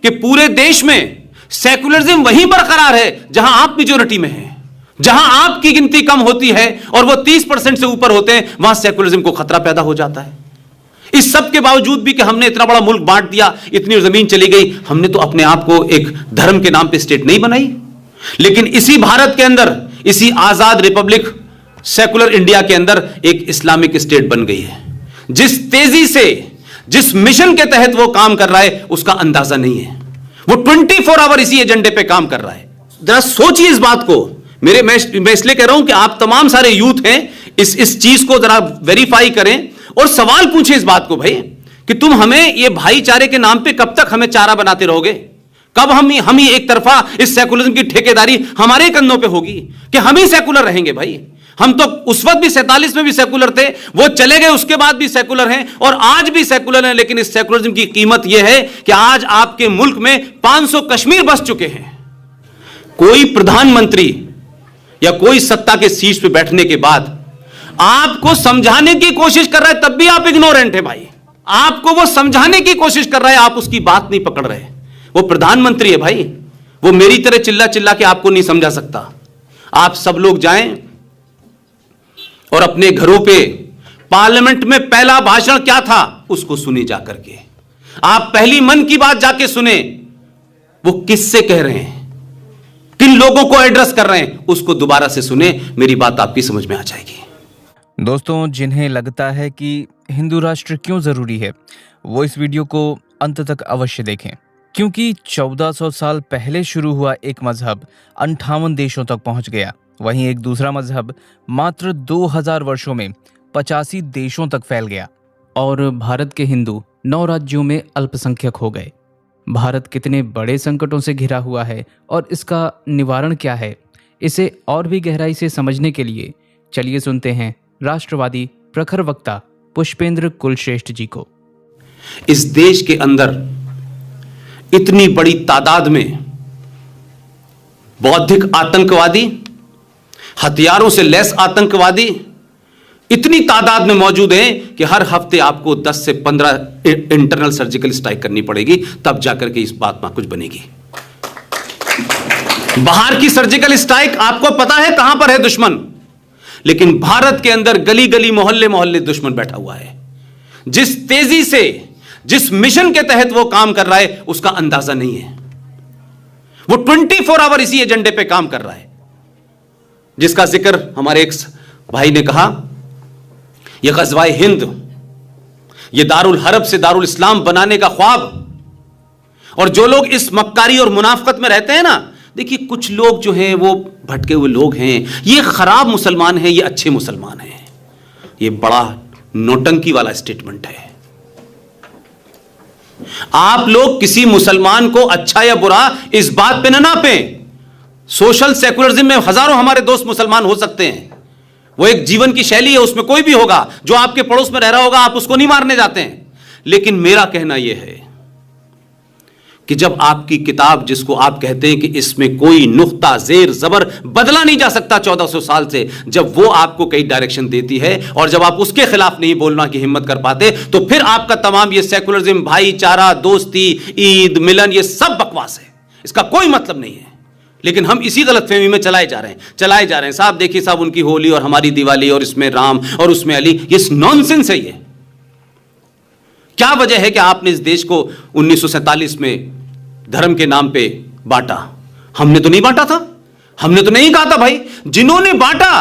कि पूरे देश में सेकुलरिज्म वहीं बरकरार है जहां आप मेजोरिटी में हैं, जहां आपकी गिनती कम होती है और वो 30% से ऊपर होते हैं, वहां सेकुलरिज्म को खतरा पैदा हो जाता है। इस सब के बावजूद भी कि हमने इतना बड़ा मुल्क बांट दिया, इतनी जमीन चली गई, हमने तो अपने आप को एक धर्म के नाम पे स्टेट नहीं बनाई। लेकिन इसी भारत के अंदर, इसी आजाद रिपब्लिक सेकुलर इंडिया के अंदर एक इस्लामिक स्टेट बन गई है। जिस तेजी से, जिस मिशन के तहत वो काम कर रहा है, उसका अंदाजा नहीं है। वो 24 आवर इसी एजेंडे पे काम कर रहा है। जरा सोचिए इस बात को। मैं इसलिए कह रहा हूं कि आप तमाम सारे यूथ हैं, इस चीज को जरा वेरीफाई करें और सवाल पूछिए इस बात को, भाई, कि तुम हमें ये भाईचारे के नाम पे कब तक हमें चारा बनाते रहोगे? कब हम ही एक तरफा इस सेकुलरिज्म की ठेकेदारी हमारे कंधों पे होगी कि हम ही सेकुलर रहेंगे? भाई, हम तो उस वक्त भी 47 में भी सेकुलर थे, वो चले गए, उसके बाद भी सेकुलर हैं और आज भी सेकुलर हैं। लेकिन इस सेकुलरिज्म की कीमत यह है कि आज आपके मुल्क में 500 कश्मीर बस चुके हैं। कोई प्रधानमंत्री या कोई सत्ता के शीर्ष पे बैठने के बाद आपको समझाने की कोशिश कर रहा है, तब भी आप इग्नोरेंट है। भाई, आपको वो समझाने की कोशिश कर रहा है, आप उसकी बात नहीं पकड़ रहे। वो प्रधानमंत्री है भाई, वो मेरी तरह चिल्ला चिल्ला के आपको नहीं समझा सकता। आप सब लोग जाएं और अपने घरों पे पार्लियामेंट में पहला भाषण क्या था उसको सुने जाकर के। आप पहली मन की बात जाके सुने, वो किससे कह रहे हैं, किन लोगों को एड्रेस कर रहे हैं, उसको दोबारा से सुने। मेरी बात आपकी समझ में आ जाएगी। दोस्तों, जिन्हें लगता है कि हिंदू राष्ट्र क्यों जरूरी है, वो इस वीडियो को अंत तक अवश्य देखें, क्योंकि 1400 साल पहले शुरू हुआ एक मजहब 58 देशों तक पहुंच गया। वहीं एक दूसरा मजहब मात्र 2000 वर्षों में 85 देशों तक फैल गया और भारत के हिंदू 9 राज्यों में अल्पसंख्यक हो गए। भारत कितने बड़े संकटों से घिरा हुआ है और इसका निवारण क्या है, इसे और भी गहराई से समझने के लिए चलिए सुनते हैं राष्ट्रवादी प्रखर वक्ता पुष्पेंद्र कुलश्रेष्ठ जी को। इस देश के अंदर इतनी बड़ी तादाद में बौद्धिक आतंकवादी, हथियारों से लैस आतंकवादी इतनी तादाद में मौजूद हैं कि हर हफ्ते आपको 10 से 15 इंटरनल सर्जिकल स्ट्राइक करनी पड़ेगी, तब जाकर के इस बात में कुछ बनेगी। बाहर की सर्जिकल स्ट्राइक आपको पता है कहां पर है दुश्मन, लेकिन भारत के अंदर गली गली, मोहल्ले मोहल्ले दुश्मन बैठा हुआ है। जिस तेजी से, जिस मिशन के तहत वो काम कर रहा है, उसका अंदाजा नहीं है। वो 24 आवर इसी एजेंडे पे काम कर रहा है, जिसका जिक्र हमारे एक भाई ने कहा। यह गज़वाए हिंद, यह दारुल हरब से दारुल इस्लाम बनाने का ख्वाब, और जो लोग इस मक्कारी और मुनाफकत में रहते हैं ना, देखिए कुछ लोग जो हैं वो भटके हुए लोग हैं, ये खराब मुसलमान हैं, ये अच्छे मुसलमान हैं। ये बड़ा नौटंकी वाला स्टेटमेंट है। आप लोग किसी मुसलमान को अच्छा या बुरा इस बात पे ना नापें। सोशल सेकुलरिज्म में हजारों हमारे दोस्त मुसलमान हो सकते हैं, वो एक जीवन की शैली है, उसमें कोई भी होगा जो आपके पड़ोस में रह रहा होगा, आप उसको नहीं मारने जाते हैं। लेकिन मेरा कहना यह है कि जब आपकी किताब, जिसको आप कहते हैं कि इसमें कोई नुक्ता जेर जबर बदला नहीं जा सकता 1400 साल से, जब वो आपको कई डायरेक्शन देती है और जब आप उसके खिलाफ नहीं बोलना की हिम्मत कर पाते, तो फिर आपका तमाम ये सेकुलरिज्म, भाईचारा, दोस्ती, ईद, मिलन, ये सब बकवास है, इसका कोई मतलब नहीं है। लेकिन हम इसी गलतफहमी में चलाए जा रहे हैं। साहब देखिए साहब, उनकी होली और हमारी दिवाली, और इसमें राम और उसमें अली, ये नॉनसेंस है। ये क्या वजह है कि आपने इस देश को 1947 में धर्म के नाम पे बांटा? हमने तो नहीं बांटा था, हमने तो नहीं कहा था भाई। जिन्होंने बांटा,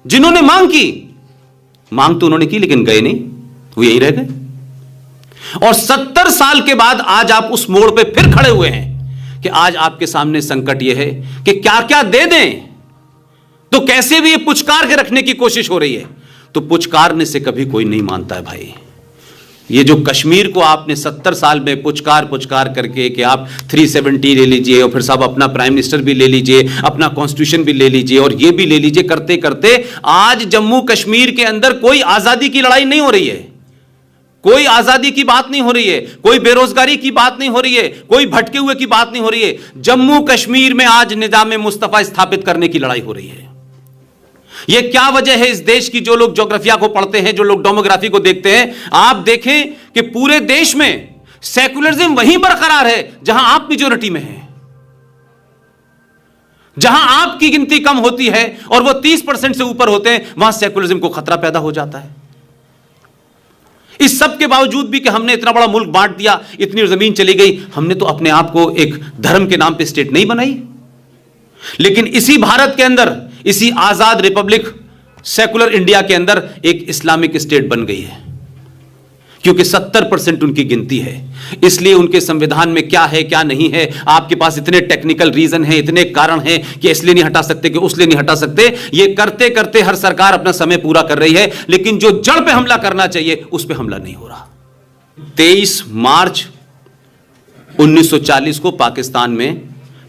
जिन्होंने मांग तो उन्होंने की, लेकिन गए नहीं, वो यही रह गए। और 70 साल के बाद आज आप उस मोड़ पे फिर खड़े हुए हैं कि आज आपके सामने संकट यह है कि क्या क्या दे दें, तो कैसे भी ये पुचकार के रखने की कोशिश हो रही है। तो पुचकारने से कभी कोई नहीं मानता है भाई। ये जो कश्मीर को आपने 70 साल में पुचकार करके कि आप 370 ले लीजिए और फिर साहब अपना प्राइम मिनिस्टर भी ले लीजिए, अपना कॉन्स्टिट्यूशन भी ले लीजिए और ये भी ले लीजिए, करते करते आज जम्मू कश्मीर के अंदर कोई आजादी की लड़ाई नहीं हो रही है, कोई आजादी की बात नहीं हो रही है, कोई बेरोजगारी की बात नहीं हो रही है, कोई भटके हुए की बात नहीं हो रही है। जम्मू कश्मीर में आज निजाम मुस्तफा स्थापित करने की लड़ाई हो रही है। यह क्या वजह है? इस देश की जो लोग ज्योग्राफिया को पढ़ते हैं, जो लोग डेमोग्राफी को देखते हैं, आप देखें कि पूरे देश में सेकुलरिज्म वहीं बरकरार है जहां आप मेजोरिटी में हैं, जहां आपकी गिनती कम होती है और वो 30% से ऊपर होते हैं, वहां सेकुलरिज्म को खतरा पैदा हो जाता है। इस सब के बावजूद भी कि हमने इतना बड़ा मुल्क बांट दिया, इतनी जमीन चली गई, हमने तो अपने आप को एक धर्म के नाम पे स्टेट नहीं बनाई। लेकिन इसी भारत के अंदर, इसी आजाद रिपब्लिक सेकुलर इंडिया के अंदर एक इस्लामिक स्टेट बन गई है, क्योंकि 70% उनकी गिनती है। इसलिए उनके संविधान में क्या है क्या नहीं है, आपके पास इतने टेक्निकल रीजन हैं, इतने कारण हैं कि इसलिए नहीं हटा सकते, कि उसलिए नहीं हटा सकते। ये करते करते हर सरकार अपना समय पूरा कर रही है, लेकिन जो जड़ पे हमला करना चाहिए उस पे हमला नहीं हो रहा। 23 मार्च 1940 को पाकिस्तान में,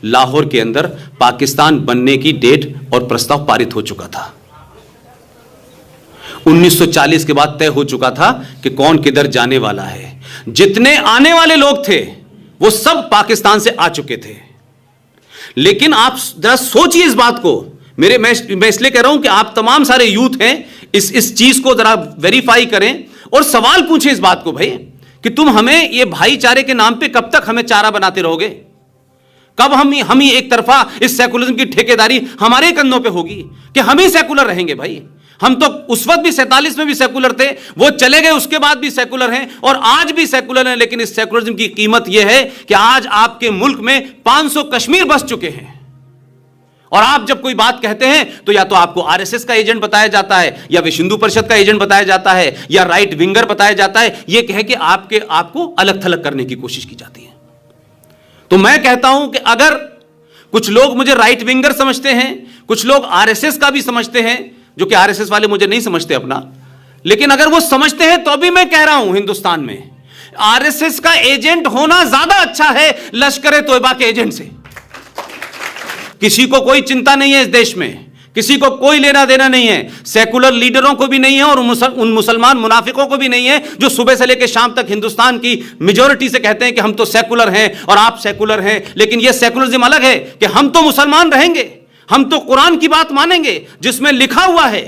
लाहौर के अंदर पाकिस्तान बनने की डेट और प्रस्ताव पारित हो चुका था। 1940 के बाद तय हो चुका था कि कौन किधर जाने वाला है। जितने आने वाले लोग थे वो सब पाकिस्तान से आ चुके थे। लेकिन आप जरा सोचिए इस बात को, मैं इसलिए कह रहा हूं कि आप तमाम सारे यूथ हैं, इस चीज को जरा वेरीफाई करें और सवाल पूछें इस बात को, भाई, कि तुम हमें ये भाईचारे के नाम पे कब तक हमें चारा बनाते रहोगे? कब हम ही एक तरफा इस सेकुलरिज्म की ठेकेदारी हमारे कंधों पे होगी कि हम ही सेकुलर रहेंगे? भाई, हम तो उस वक्त भी 47 में भी सेकुलर थे, वो चले गए, उसके बाद भी सेकुलर हैं और आज भी सेकुलर हैं। लेकिन इस सेकुलरिज्म की कीमत यह है कि आज आपके मुल्क में 500 कश्मीर बस चुके हैं और आप जब कोई बात कहते हैं तो या तो आपको आरएसएस का एजेंट बताया जाता है, या विश्व हिंदू परिषद का एजेंट बताया जाता है, या राइट विंगर बताया जाता है। यह कह के आपको अलग थलग करने की कोशिश की जाती है। तो मैं कहता हूं कि अगर कुछ लोग मुझे राइट विंगर समझते हैं, कुछ लोग आरएसएस का भी समझते हैं, जो कि आरएसएस वाले मुझे नहीं समझते अपना, लेकिन अगर वो समझते हैं तो भी मैं कह रहा हूं, हिंदुस्तान में आरएसएस का एजेंट होना ज्यादा अच्छा है लश्कर तोयबा के एजेंट से। किसी को कोई चिंता नहीं है इस देश में, किसी को कोई लेना देना नहीं है, सेकुलर लीडरों को भी नहीं है और उन मुसलमान मुनाफिकों को भी नहीं है जो सुबह से लेकर शाम तक हिंदुस्तान की मेजॉरिटी से कहते हैं कि हम तो सेकुलर हैं और आप सेकुलर हैं। लेकिन यह सेकुलरिज्म अलग है कि हम तो मुसलमान रहेंगे, हम तो कुरान की बात मानेंगे जिसमें लिखा हुआ है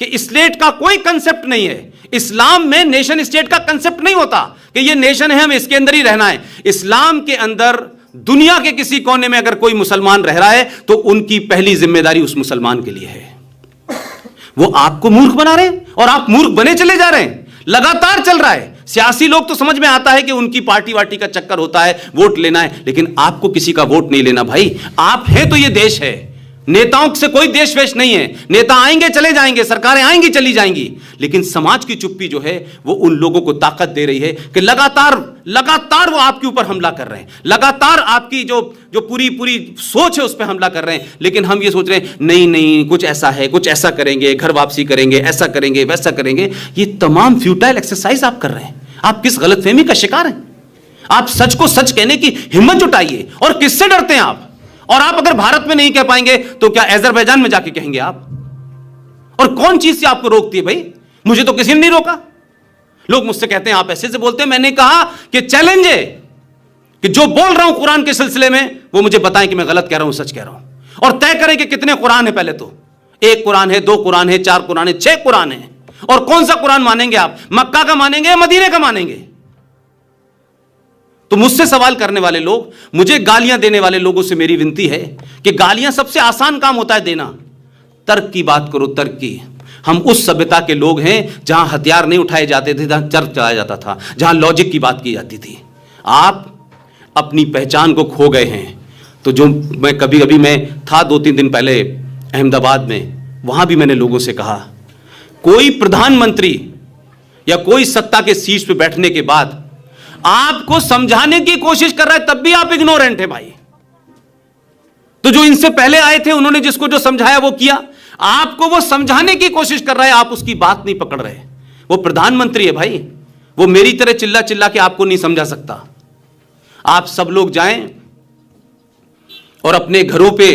कि स्टेट का कोई कंसेप्ट नहीं है। इस्लाम में नेशन स्टेट का कंसेप्ट नहीं होता कि ये नेशन है, हम इसके अंदर ही रहना है। इस्लाम के अंदर दुनिया के किसी कोने में अगर कोई मुसलमान रह रहा है तो उनकी पहली जिम्मेदारी उस मुसलमान के लिए है। वो आपको मूर्ख बना रहे हैं और आप मूर्ख बने चले जा रहे हैं, लगातार चल रहा है। सियासी लोग तो समझ में आता है कि उनकी पार्टी वार्टी का चक्कर होता है, वोट लेना है, लेकिन आपको किसी का वोट नहीं लेना। भाई, आप हैं तो ये देश है, नेताओं से कोई देश वेश नहीं है। नेता आएंगे चले जाएंगे, सरकारें आएंगी चली जाएंगी, लेकिन समाज की चुप्पी जो है वो उन लोगों को ताकत दे रही है कि लगातार वो आपके ऊपर हमला कर रहे हैं, लगातार आपकी जो पूरी सोच है उस पर हमला कर रहे हैं। लेकिन हम ये सोच रहे हैं नहीं कुछ ऐसा है, कुछ ऐसा करेंगे, घर वापसी करेंगे, ऐसा करेंगे, वैसा करेंगे। ये तमाम फ्यूटाइल एक्सरसाइज आप कर रहे हैं। आप किस गलतफहमी का शिकार हैं? आप सच को सच कहने की हिम्मत जुटाइए। और किससे डरते हैं आप? और आप अगर भारत में नहीं कह पाएंगे तो क्या अजरबैजान में जाके कहेंगे आप? और कौन चीज से आपको रोकती है? भाई, मुझे तो किसी ने नहीं रोका। लोग मुझसे कहते हैं आप ऐसे से बोलते हैं। मैंने कहा कि चैलेंज है कि जो बोल रहा हूं कुरान के सिलसिले में वो मुझे बताएं कि मैं गलत कह रहा हूं, सच कह रहा हूं। और तय करें कि कितने कुरान है। पहले तो 1 कुरान है, 2 कुरान है, 4 कुरान है, 6 कुरान है। और कौन सा कुरान मानेंगे आप? मक्का का मानेंगे या मदीने का मानेंगे? तो मुझसे सवाल करने वाले लोग, मुझे गालियां देने वाले लोगों से मेरी विनती है कि गालियां सबसे आसान काम होता है देना। तर्क की बात करो, तर्क की। हम उस सभ्यता के लोग हैं जहां हथियार नहीं उठाए जाते थे, जहां तर्क चलाया जाता था, जहां लॉजिक की बात की जाती थी। आप अपनी पहचान को खो गए हैं। तो जो मैं कभी मैं था 2-3 दिन पहले अहमदाबाद में, वहां भी मैंने लोगों से कहा, कोई प्रधानमंत्री या कोई सत्ता के शीर्ष पे बैठने के बाद आपको समझाने की कोशिश कर रहा है, तब भी आप इग्नोरेंट है भाई। तो जो इनसे पहले आए थे उन्होंने जिसको जो समझाया वो किया, आपको वो समझाने की कोशिश कर रहा है, आप उसकी बात नहीं पकड़ रहे। वो प्रधानमंत्री है भाई, वो मेरी तरह चिल्ला चिल्ला के आपको नहीं समझा सकता। आप सब लोग जाएं और अपने घरों पे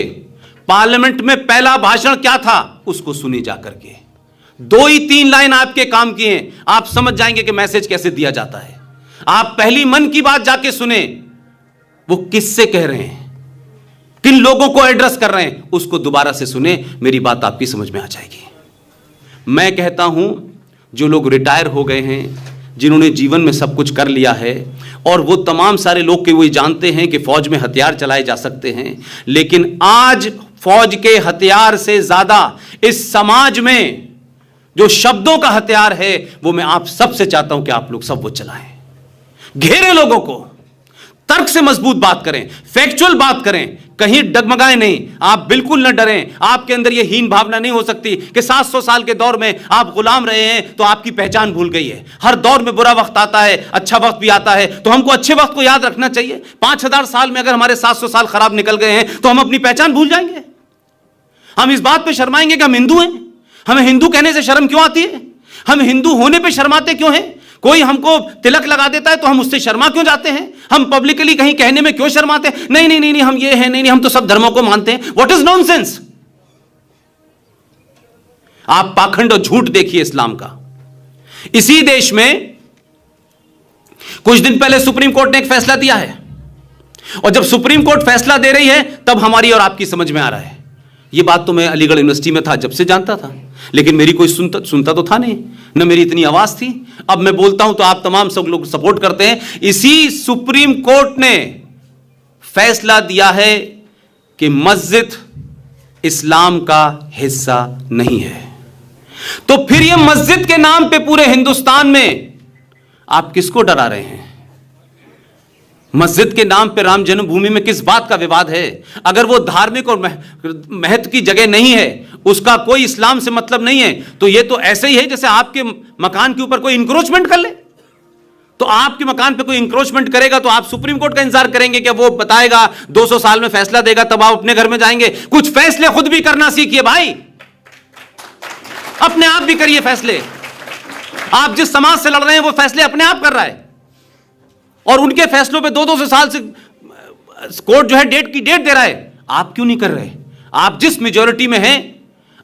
पार्लियामेंट में पहला भाषण क्या था उसको सुनी जाकर के। 2 ही 3 लाइन आपके काम की हैं, आप समझ जाएंगे कि मैसेज कैसे दिया जाता है। आप पहली मन की बात जाके सुने, वो किससे कह रहे हैं, किन लोगों को एड्रेस कर रहे हैं, उसको दोबारा से सुने, मेरी बात आपकी समझ में आ जाएगी। मैं कहता हूं जो लोग रिटायर हो गए हैं, जिन्होंने जीवन में सब कुछ कर लिया है, और वो तमाम सारे लोग के वो जानते हैं कि फौज में हथियार चलाए जा सकते हैं, लेकिन आज फौज के हथियार से ज्यादा इस समाज में जो शब्दों का हथियार है वो मैं आप सबसे चाहता हूं कि आप लोग सब वो चलाएं। घेरे लोगों को, तर्क से मजबूत बात करें, फैक्चुअल बात करें, कहीं डगमगाए नहीं। आप बिल्कुल न डरें। आपके अंदर यह हीन भावना नहीं हो सकती कि 700 साल के दौर में आप गुलाम रहे हैं तो आपकी पहचान भूल गई है। हर दौर में बुरा वक्त आता है, अच्छा वक्त भी आता है, तो हमको अच्छे वक्त को याद रखना चाहिए। 5000 साल में अगर हमारे 700 साल खराब निकल गए हैं तो हम अपनी पहचान भूल जाएंगे। हम इस बात पर शर्माएंगे कि हम हिंदू हैं। हमें हिंदू कहने से शर्म क्यों आती है? हम हिंदू होने पे शर्माते क्यों हैं? कोई हमको तिलक लगा देता है तो हम उससे शर्मा क्यों जाते हैं? हम पब्लिकली कहीं कहने में क्यों शर्माते हैं? नहीं नहीं नहीं नहीं, हम ये हैं, नहीं नहीं, हम तो सब धर्मों को मानते हैं। What is nonsense? आप पाखंड और झूठ देखिए इस्लाम का। इसी देश में कुछ दिन पहले सुप्रीम कोर्ट ने एक फैसला दिया है, और जब सुप्रीम कोर्ट फैसला दे रही है तब हमारी और आपकी समझ में आ रहा है। ये बात तो मैं अलीगढ़ यूनिवर्सिटी में था जब से जानता था, लेकिन मेरी कोई सुनता तो था नहीं, न मेरी इतनी आवाज थी। अब मैं बोलता हूं तो आप तमाम सब लोग सपोर्ट करते हैं। इसी सुप्रीम कोर्ट ने फैसला दिया है कि मस्जिद इस्लाम का हिस्सा नहीं है। तो फिर यह मस्जिद के नाम पे पूरे हिंदुस्तान में आप किसको डरा रहे हैं? मस्जिद के नाम पे राम जन्मभूमि में किस बात का विवाद है? अगर वो धार्मिक और महत्व की जगह नहीं है, उसका कोई इस्लाम से मतलब नहीं है, तो ये तो ऐसे ही है जैसे आपके मकान के ऊपर कोई इंक्रोचमेंट कर ले। तो आपके मकान पे कोई इंक्रोचमेंट करेगा तो आप सुप्रीम कोर्ट का इंतजार करेंगे कि वो बताएगा, 200 साल में फैसला देगा, तब आप अपने घर में जाएंगे? कुछ फैसले खुद भी करना सीखिए भाई, अपने आप भी करिए फैसले। आप जिस समाज से लड़ रहे हैं वो फैसले अपने आप कर रहा है, और उनके फैसलों पे 2-2 साल से कोर्ट जो है डेट दे रहा है। आप क्यों नहीं कर रहे? आप जिस मेजॉरिटी में हैं,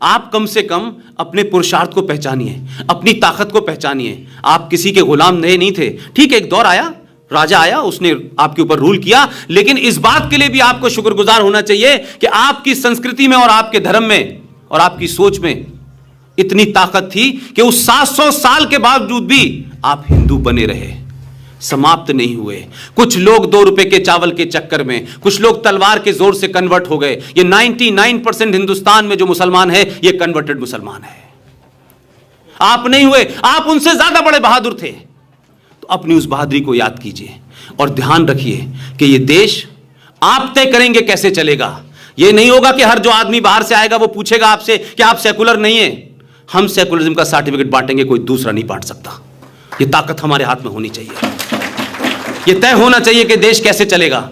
आप कम से कम अपने पुरुषार्थ को पहचानिए, अपनी ताकत को पहचानिए। आप किसी के गुलाम नहीं थे। ठीक है, एक दौर आया, राजा आया, उसने आपके ऊपर रूल किया, लेकिन इस बात के लिए भी आपको शुक्रगुजार होना चाहिए कि आपकी संस्कृति में और आपके धर्म में और आपकी सोच में इतनी ताकत थी कि उस 700 साल के बावजूद भी आप हिंदू बने रहे, समाप्त नहीं हुए। कुछ लोग 2 रुपए के चावल के चक्कर में, कुछ लोग तलवार के जोर से कन्वर्ट हो गए। ये 99% हिंदुस्तान में जो मुसलमान है ये कन्वर्टेड मुसलमान है। आप नहीं हुए, आप उनसे ज्यादा बड़े बहादुर थे। तो अपनी उस बहादुरी को याद कीजिए और ध्यान रखिए कि ये देश आप तय करेंगे कैसे चलेगा। ये नहीं होगा कि हर जो आदमी बाहर से आएगा वो पूछेगा आपसे कि आप सेकुलर नहीं है। हम सेकुलरिज्म का सर्टिफिकेट बांटेंगे, कोई दूसरा नहीं बांट सकता। ये ताकत हमारे हाथ में होनी चाहिए। ये तय होना चाहिए कि देश कैसे चलेगा।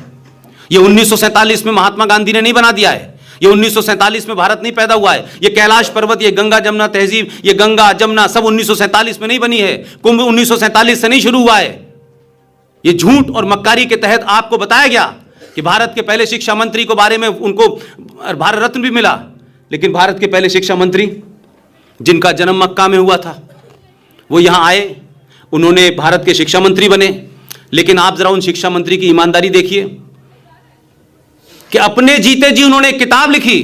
ये 1947 में महात्मा गांधी ने नहीं बना दिया है। ये 1947 में भारत नहीं पैदा हुआ है। ये कैलाश पर्वत, ये गंगा जमुना तहजीब, ये गंगा जमुना सब 1947 में नहीं बनी है। कुंभ 1947 से नहीं शुरू हुआ है। ये झूठ और मक्कारी के तहत आपको बताया गया कि भारत के पहले शिक्षा मंत्री को बारे में उनको भारत रत्न भी मिला, लेकिन भारत के पहले शिक्षा मंत्री जिनका जन्म मक्का में हुआ था वो यहां आए, उन्होंने भारत के शिक्षा मंत्री बने। लेकिन आप जरा उन शिक्षा मंत्री की ईमानदारी देखिए कि अपने जीते जी उन्होंने एक किताब लिखी।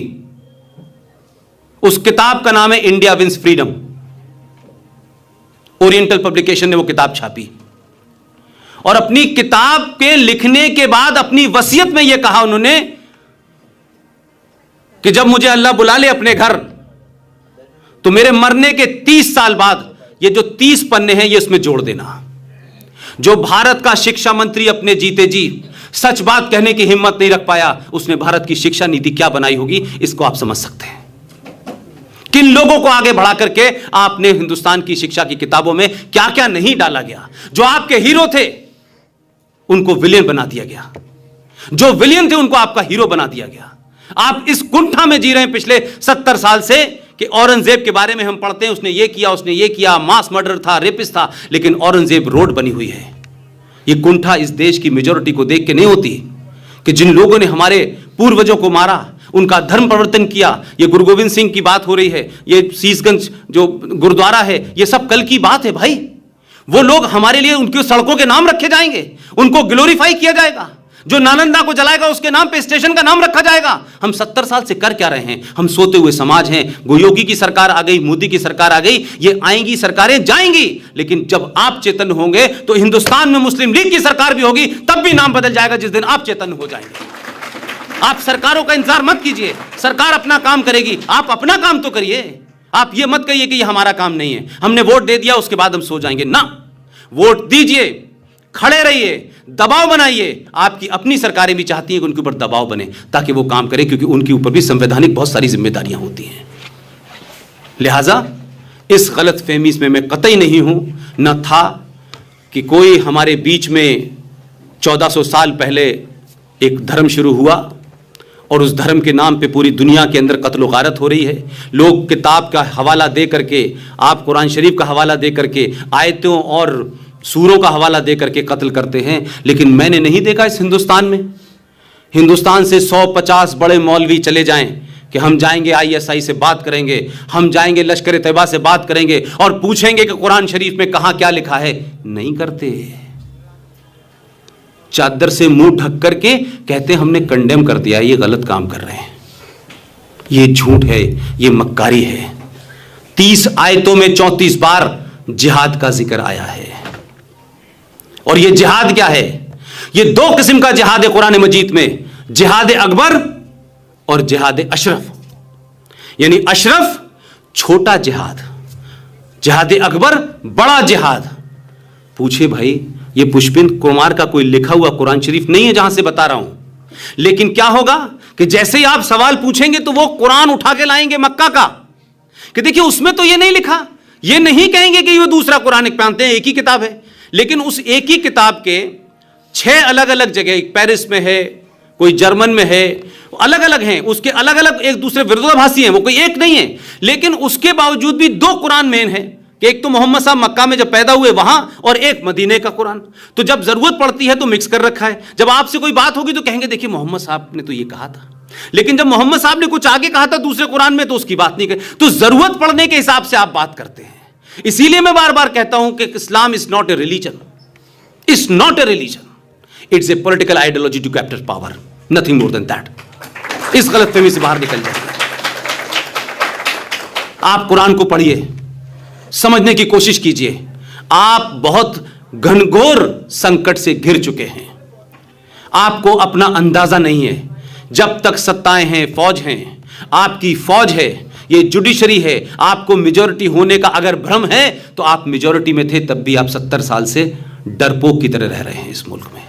उस किताब का नाम है India wins freedom. Oriental publication ने वो किताब छापी और अपनी किताब के लिखने के बाद अपनी वसीयत में यह कहा उन्होंने कि जब मुझे अल्लाह बुला ले अपने घर तो मेरे मरने के 30 साल बाद ये जो 30 पन्ने हैं ये इसमें जोड़ देना। जो भारत का शिक्षा मंत्री अपने जीते जी सच बात कहने की हिम्मत नहीं रख पाया, उसने भारत की शिक्षा नीति क्या बनाई होगी इसको आप समझ सकते हैं। किन लोगों को आगे बढ़ा करके आपने हिंदुस्तान की शिक्षा की किताबों में क्या क्या नहीं डाला गया। जो आपके हीरो थे उनको विलेन बना दिया गया, जो विलेन थे उनको आपका हीरो बना दिया गया। आप इस कुंठा में जी रहे हैं पिछले 70 साल से कि औरंगजेब के बारे में हम पढ़ते हैं, उसने ये किया, मास मर्डर था, रेपिस्ट था, लेकिन औरंगजेब रोड बनी हुई है। ये कुंठा इस देश की मेजॉरिटी को देख के नहीं होती कि जिन लोगों ने हमारे पूर्वजों को मारा, उनका धर्म परिवर्तन किया। ये गुरु गोविंद सिंह की बात हो रही है, ये शीशगंज जो गुरुद्वारा है, ये सब कल की बात है भाई। वो लोग हमारे लिए उनकी सड़कों के नाम रखे जाएंगे, उनको ग्लोरीफाई किया जाएगा। जो नालंदा को जलाएगा उसके नाम पे स्टेशन का नाम रखा जाएगा। हम 70 साल से कर क्या रहे हैं? हम सोते हुए समाज हैं। योगी की सरकार आ गई, मोदी की सरकार आ गई, ये आएंगी सरकारें जाएंगी, लेकिन जब आप चेतन होंगे तो हिंदुस्तान में मुस्लिम लीग की सरकार भी होगी, तब भी नाम बदल जाएगा जिस दिन आप चेतन हो जाएंगे। आप सरकारों का इंतजार मत कीजिए, सरकार अपना काम करेगी, आप अपना काम तो करिए। आप ये मत कहिए कि ये हमारा काम नहीं है, हमने वोट दे दिया उसके बाद हम सो जाएंगे। ना, वोट दीजिए, खड़े रहिए, दबाव बनाइए। आपकी अपनी सरकारें भी चाहती हैं कि उनके ऊपर दबाव बने ताकि वो काम करें, क्योंकि उनके ऊपर भी संवैधानिक बहुत सारी जिम्मेदारियां होती हैं। लिहाजा इस गलत फहमी में मैं कतई नहीं हूं, न था कि कोई हमारे बीच में 1400 साल पहले एक धर्म शुरू हुआ और उस धर्म के नाम पे पूरी दुनिया के अंदर कत्ल गारत हो रही है। लोग किताब का हवाला दे करके, आप कुरान शरीफ का हवाला दे करके, आयतों और सूरों का हवाला दे करके कत्ल करते हैं। लेकिन मैंने नहीं देखा इस हिंदुस्तान में, हिंदुस्तान से 150 बड़े मौलवी चले जाएं कि हम जाएंगे ISI से बात करेंगे, हम जाएंगे लश्कर तैयबा से बात करेंगे और पूछेंगे कि कुरान शरीफ में कहां क्या लिखा है। नहीं करते, चादर से मुंह ढक करके कहते हमने कंडेम कर दिया, ये गलत काम कर रहे हैं, ये झूठ है, ये मक्कारी है। 30 आयतों में 34 बार जिहाद का जिक्र आया है। और ये जिहाद क्या है? ये 2 किस्म का जिहाद है कुरान मजीद में, जिहाद अकबर और जिहाद अशरफ। यानी अशरफ छोटा जिहाद, जिहाद अकबर बड़ा जिहाद। पूछे भाई, ये पुष्पिंद कुमार का कोई लिखा हुआ कुरान शरीफ नहीं है जहां से बता रहा हूं, लेकिन क्या होगा कि जैसे ही आप सवाल पूछेंगे तो वो कुरान उठा के लाएंगे मक्का का कि देखिए उसमें तो ये नहीं लिखा। ये नहीं कहेंगे कि ये दूसरा कुरान मानते हैं, एक ही किताब है, लेकिन उस एक ही किताब के 6 अलग अलग जगह, पेरिस में है, कोई जर्मन में है, अलग अलग हैं, उसके अलग अलग एक दूसरे विरोधाभासी हैं, वो कोई एक नहीं है। लेकिन उसके बावजूद भी 2 कुरान मेन है कि एक तो मोहम्मद साहब मक्का में जब पैदा हुए वहां, और एक मदीने का कुरान। तो जब जरूरत पड़ती है तो मिक्स कर रखा है। जब आपसे कोई बात होगी तो कहेंगे देखिए मोहम्मद साहब ने तो ये कहा था, लेकिन जब मोहम्मद साहब ने कुछ आगे कहा था दूसरे कुरान में तो उसकी बात नहीं कही। तो जरूरत पड़ने के हिसाब से आप बात करते हैं। इसीलिए मैं बार बार कहता हूं कि Islam is not a religion, is not a religion, it's a political ideology to capture power, nothing more than that. इस गलतफहमी से बाहर निकल जाइए। आप कुरान को पढ़िए, समझने की कोशिश कीजिए। आप बहुत घनघोर संकट से घिर चुके हैं, आपको अपना अंदाजा नहीं है। जब तक सत्ताएं हैं, फौज हैं, आपकी फौज है, ये जुडिशरी है, आपको मेजॉरिटी होने का अगर भ्रम है तो आप मेजॉरिटी में थे तब भी आप 70 साल से डरपोक की तरह रह रहे हैं इस मुल्क में,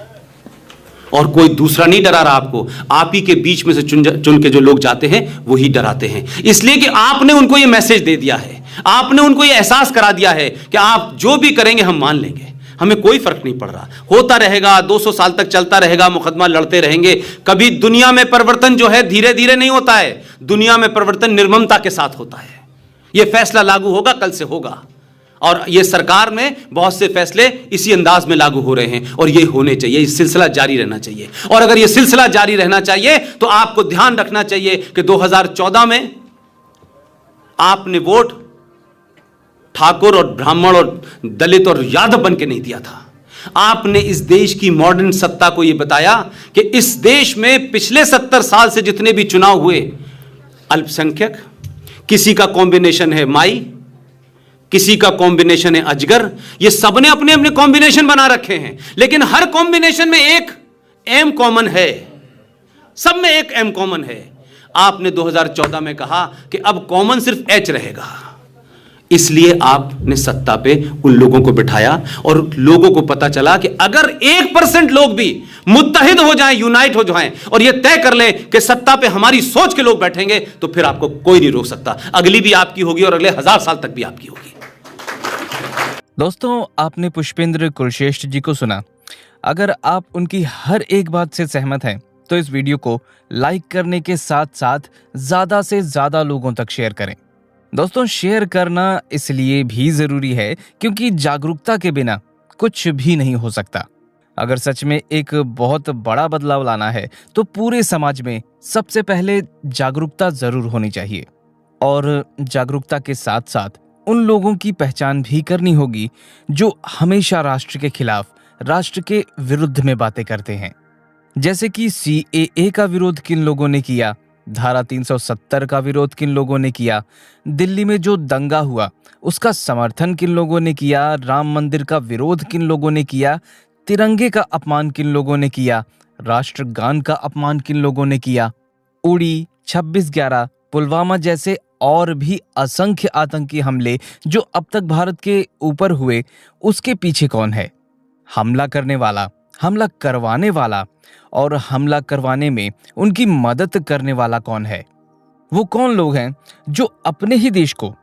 और कोई दूसरा नहीं डरा रहा आपको। आप ही के बीच में से चुन के जो लोग जाते हैं वही डराते हैं, इसलिए कि आपने उनको ये मैसेज दे दिया है, आपने उनको ये एहसास करा दिया है कि आप जो भी करेंगे हम मान लेंगे, हमें कोई फर्क नहीं पड़ रहा। होता रहेगा, 200 साल तक चलता रहेगा, मुकदमा लड़ते रहेंगे। कभी दुनिया में परिवर्तन जो है धीरे धीरे नहीं होता है, दुनिया में परिवर्तन निर्ममता के साथ होता है। यह फैसला लागू होगा, कल से होगा, और ये सरकार में बहुत से फैसले इसी अंदाज में लागू हो रहे हैं, और ये होने चाहिए, इस सिलसिला जारी रहना चाहिए। और अगर ये सिलसिला जारी रहना चाहिए तो आपको ध्यान रखना चाहिए कि 2014 में आपने वोट ठाकुर और ब्राह्मण और दलित और यादव बन के नहीं दिया था। आपने इस देश की मॉडर्न सत्ता को यह बताया कि इस देश में पिछले 70 साल से जितने भी चुनाव हुए, अल्पसंख्यक, किसी का कॉम्बिनेशन है माई, किसी का कॉम्बिनेशन है अजगर, ये सबने अपने अपने कॉम्बिनेशन बना रखे हैं, लेकिन हर कॉम्बिनेशन में एक एम कॉमन है, सब में एक एम कॉमन है। आपने 2014 में कहा कि अब कॉमन सिर्फ एच रहेगा, इसलिए आपने सत्ता पे उन लोगों को बिठाया, और लोगों को पता चला कि अगर 1% लोग भी मुत्तहिद हो जाएं, यूनाइट हो जाएं, और ये तय कर लें कि सत्ता पे हमारी सोच के लोग बैठेंगे, तो फिर आपको कोई नहीं रोक सकता। अगली भी आपकी होगी और अगले 1000 साल तक भी आपकी होगी। दोस्तों, आपने पुष्पेंद्र कुलश्रेष्ठ जी को सुना। अगर आप उनकी हर एक बात से सहमत हैं तो इस वीडियो को लाइक करने के साथ साथ ज्यादा से ज्यादा लोगों तक शेयर करें। दोस्तों, शेयर करना इसलिए भी जरूरी है क्योंकि जागरूकता के बिना कुछ भी नहीं हो सकता। अगर सच में एक बहुत बड़ा बदलाव लाना है तो पूरे समाज में सबसे पहले जागरूकता जरूर होनी चाहिए, और जागरूकता के साथ साथ उन लोगों की पहचान भी करनी होगी जो हमेशा राष्ट्र के खिलाफ, राष्ट्र के विरुद्ध में बातें करते हैं, जैसे कि CAA का विरोध किन लोगों ने किया, धारा 370 का विरोध किन लोगों ने किया, दिल्ली में जो दंगा हुआ उसका समर्थन किन लोगों ने किया, राम मंदिर का विरोध किन लोगों ने किया, तिरंगे का अपमान किन लोगों ने किया, राष्ट्रगान का अपमान किन लोगों ने किया, उड़ी, 26/11, पुलवामा जैसे और भी असंख्य आतंकी हमले जो अब तक भारत के ऊपर हुए, उसके पीछे कौन है? हमला करने वाला, हमला करवाने वाला और हमला करवाने में उनकी मदद करने वाला कौन है? वो कौन लोग हैं जो अपने ही देश को,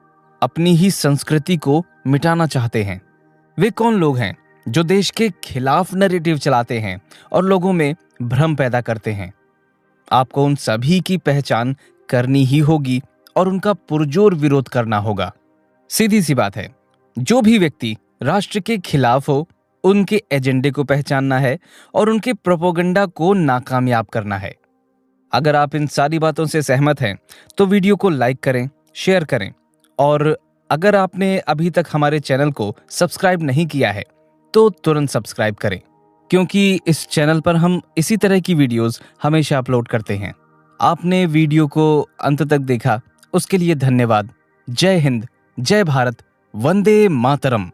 अपनी ही संस्कृति को मिटाना चाहते हैं? वे कौन लोग हैं जो देश के खिलाफ नैरेटिव चलाते हैं और लोगों में भ्रम पैदा करते हैं? आपको उन सभी की पहचान करनी ही होगी और उनका पुरजोर विरोध करना होगा। सीधी सी बात है, जो भी व्यक्ति राष्ट्र के खिलाफ हो, उनके एजेंडे को पहचानना है और उनके प्रोपेगेंडा को नाकामयाब करना है। अगर आप इन सारी बातों से सहमत हैं तो वीडियो को लाइक करें, शेयर करें और अगर आपने अभी तक हमारे चैनल को सब्सक्राइब नहीं किया है तो तुरंत सब्सक्राइब करें, क्योंकि इस चैनल पर हम इसी तरह की वीडियोस हमेशा अपलोड करते हैं। आपने वीडियो को अंत तक देखा, उसके लिए धन्यवाद। जय हिंद, जय भारत, वंदे मातरम।